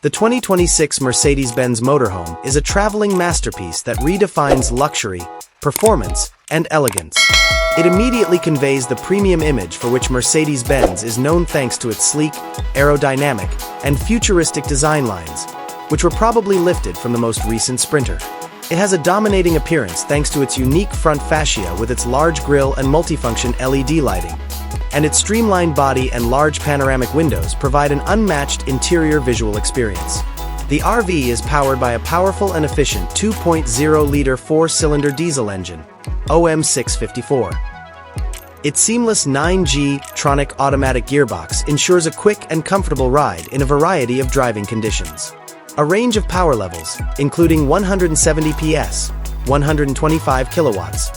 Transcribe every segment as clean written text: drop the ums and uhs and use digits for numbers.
The 2026 Mercedes-Benz Motorhome is a traveling masterpiece that redefines luxury, performance, and elegance. It immediately conveys the premium image for which Mercedes-Benz is known thanks to its sleek, aerodynamic, and futuristic design lines, which were probably lifted from the most recent Sprinter. It has a dominating appearance thanks to its unique front fascia with its large grille and multifunction LED lighting, and its streamlined body and large panoramic windows provide an unmatched interior visual experience. The RV is powered by a powerful and efficient 2.0-liter four-cylinder diesel engine, OM654. Its seamless 9G-tronic automatic gearbox ensures a quick and comfortable ride in a variety of driving conditions. A range of power levels, including 170 PS, 125 kilowatts,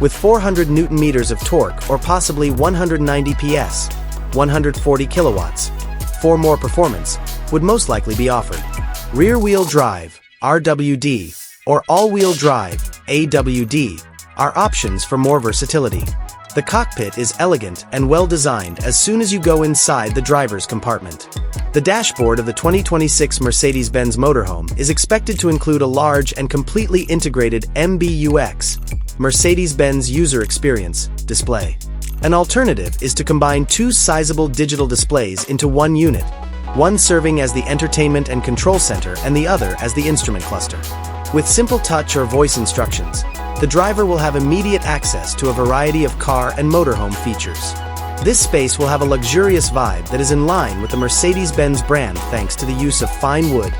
with 400 Newton-meters of torque or possibly 190 PS, 140 kilowatts, for more performance, would most likely be offered. Rear-wheel drive, RWD, or all-wheel drive, AWD, are options for more versatility. The cockpit is elegant and well-designed as soon as you go inside the driver's compartment. The dashboard of the 2026 Mercedes-Benz Motorhome is expected to include a large and completely integrated MBUX, Mercedes-Benz User Experience, display. An alternative is to combine two sizable digital displays into one unit, one serving as the entertainment and control center and the other as the instrument cluster. With simple touch or voice instructions, the driver will have immediate access to a variety of car and motorhome features. This space will have a luxurious vibe that is in line with the Mercedes-Benz brand thanks to the use of fine wood,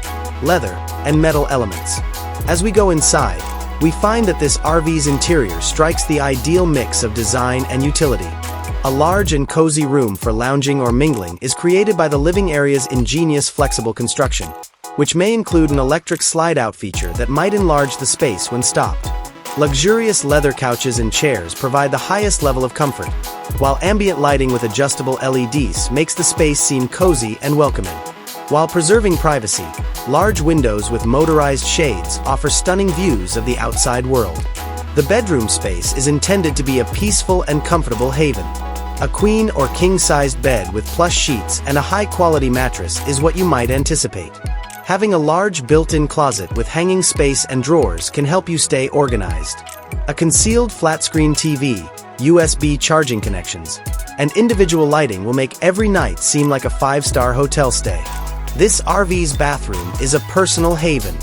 leather, and metal elements. As we go inside, we find that this RV's interior strikes the ideal mix of design and utility. A large and cozy room for lounging or mingling is created by the living area's ingenious flexible construction, which may include an electric slide-out feature that might enlarge the space when stopped. Luxurious leather couches and chairs provide the highest level of comfort, while ambient lighting with adjustable LEDs makes the space seem cozy and welcoming. While preserving privacy, large windows with motorized shades offer stunning views of the outside world. The bedroom space is intended to be a peaceful and comfortable haven. A queen or king-sized bed with plush sheets and a high-quality mattress is what you might anticipate. Having a large built-in closet with hanging space and drawers can help you stay organized. A concealed flat-screen TV, USB charging connections, and individual lighting will make every night seem like a five-star hotel stay. This RV's bathroom is a personal haven.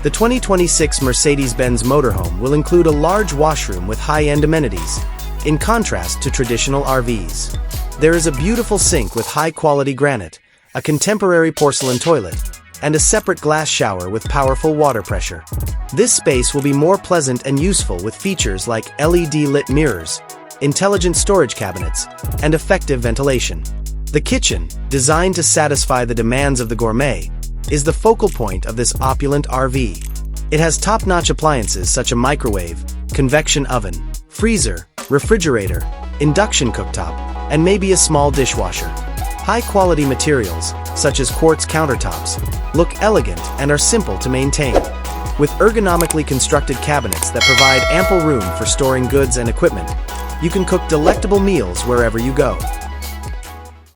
The 2026 Mercedes-Benz Motorhome will include a large washroom with high-end amenities, in contrast to traditional RVs. There is a beautiful sink with high-quality granite, a contemporary porcelain toilet, and a separate glass shower with powerful water pressure. This space will be more pleasant and useful with features like LED-lit mirrors, intelligent storage cabinets, and effective ventilation. The kitchen, designed to satisfy the demands of the gourmet, is the focal point of this opulent RV. It has top-notch appliances such as a microwave, convection oven, freezer, refrigerator, induction cooktop, and maybe a small dishwasher. High-quality materials, such as quartz countertops, look elegant and are simple to maintain. With ergonomically constructed cabinets that provide ample room for storing goods and equipment, you can cook delectable meals wherever you go.